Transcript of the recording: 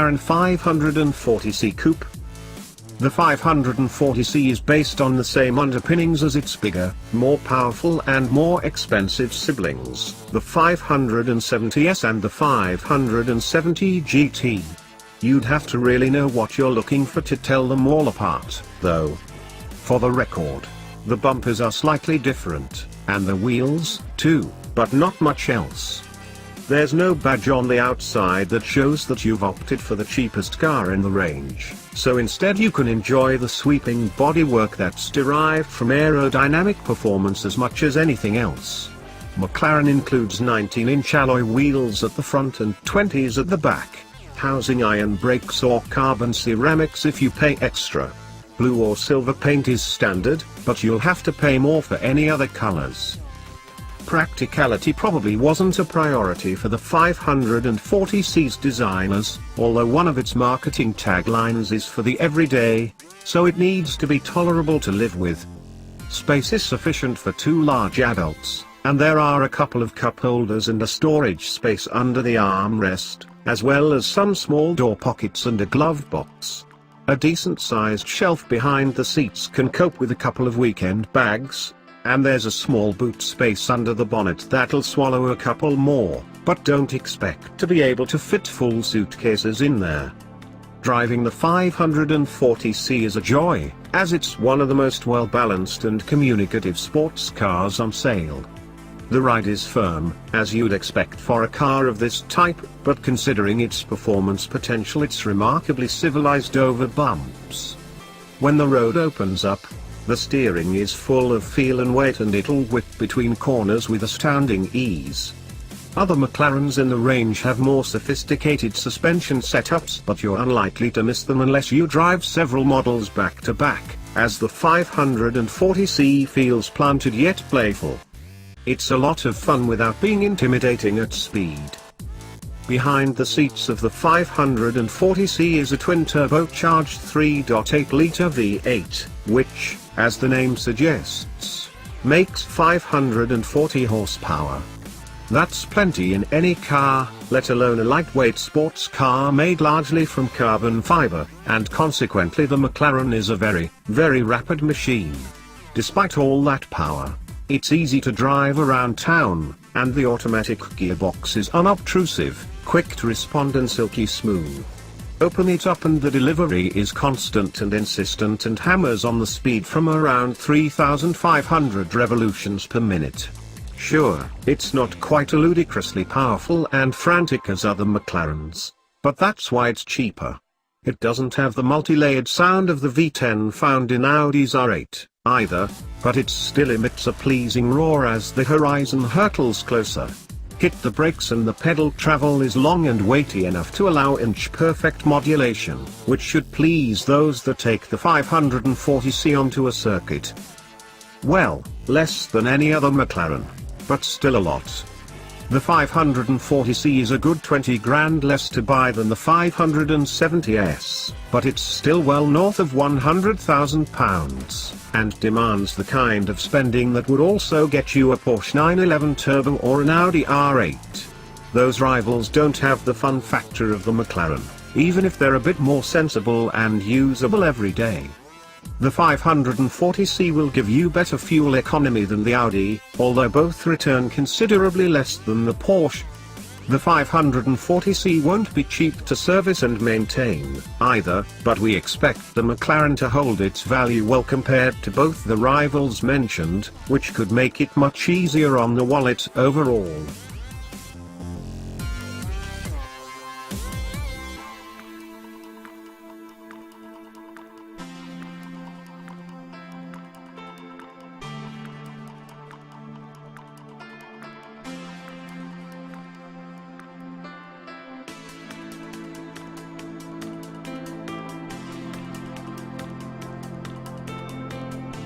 McLaren 540c Coupe. The 540c is based on the same underpinnings as its bigger, more powerful and more expensive siblings, the 570s and the 570 GT. You'd have to really know what you're looking for to tell them all apart, though. For the record, the bumpers are slightly different, and the wheels, too, but not much else. There's no badge on the outside that shows that you've opted for the cheapest car in the range, so instead you can enjoy the sweeping bodywork that's derived from aerodynamic performance as much as anything else. McLaren includes 19-inch alloy wheels at the front and 20s at the back, housing iron brakes or carbon ceramics if you pay extra. Blue or silver paint is standard, but you'll have to pay more for any other colors. Practicality probably wasn't a priority for the 540c's designers, although one of its marketing taglines is for the everyday, so it needs to be tolerable to live with. Space is sufficient for 2 large adults, and there are a couple of cup holders and a storage space under the armrest, as well as some small door pockets and a glove box. A decent-sized shelf behind the seats can cope with a couple of weekend bags, and there's a small boot space under the bonnet that'll swallow a couple more, but don't expect to be able to fit full suitcases in there. Driving the 540c is a joy, as it's one of the most well-balanced and communicative sports cars on sale. The ride is firm, as you'd expect for a car of this type, but considering its performance potential it's remarkably civilized over bumps. When the road opens up, the steering is full of feel and weight and it'll whip between corners with astounding ease. Other McLarens in the range have more sophisticated suspension setups, but you're unlikely to miss them unless you drive several models back to back, as the 540c feels planted yet playful. It's a lot of fun without being intimidating at speed. Behind the seats of the 540c is a twin-turbocharged 3.8-litre V8, which, as the name suggests, makes 540 horsepower. That's plenty in any car, let alone a lightweight sports car made largely from carbon fiber, and consequently the McLaren is a very, very rapid machine. Despite all that power, it's easy to drive around town, and the automatic gearbox is unobtrusive, quick to respond and silky smooth. Open it up and the delivery is constant and insistent and hammers on the speed from around 3,500 revolutions per minute. Sure, it's not quite as ludicrously powerful and frantic as other McLarens, but that's why it's cheaper. It doesn't have the multi-layered sound of the V10 found in Audi's R8, either, but it still emits a pleasing roar as the horizon hurtles closer. Hit the brakes and the pedal travel is long and weighty enough to allow inch-perfect modulation, which should please those that take the 540c onto a circuit. Well, less than any other McLaren, but still a lot. The 540c is a good 20 grand less to buy than the 570s, but it's still well north of £100,000, and demands the kind of spending that would also get you a Porsche 911 Turbo or an Audi R8. Those rivals don't have the fun factor of the McLaren, even if they're a bit more sensible and usable every day. The 540c will give you better fuel economy than the Audi, although both return considerably less than the Porsche. The 540c won't be cheap to service and maintain, either, but we expect the McLaren to hold its value well compared to both the rivals mentioned, which could make it much easier on the wallet overall.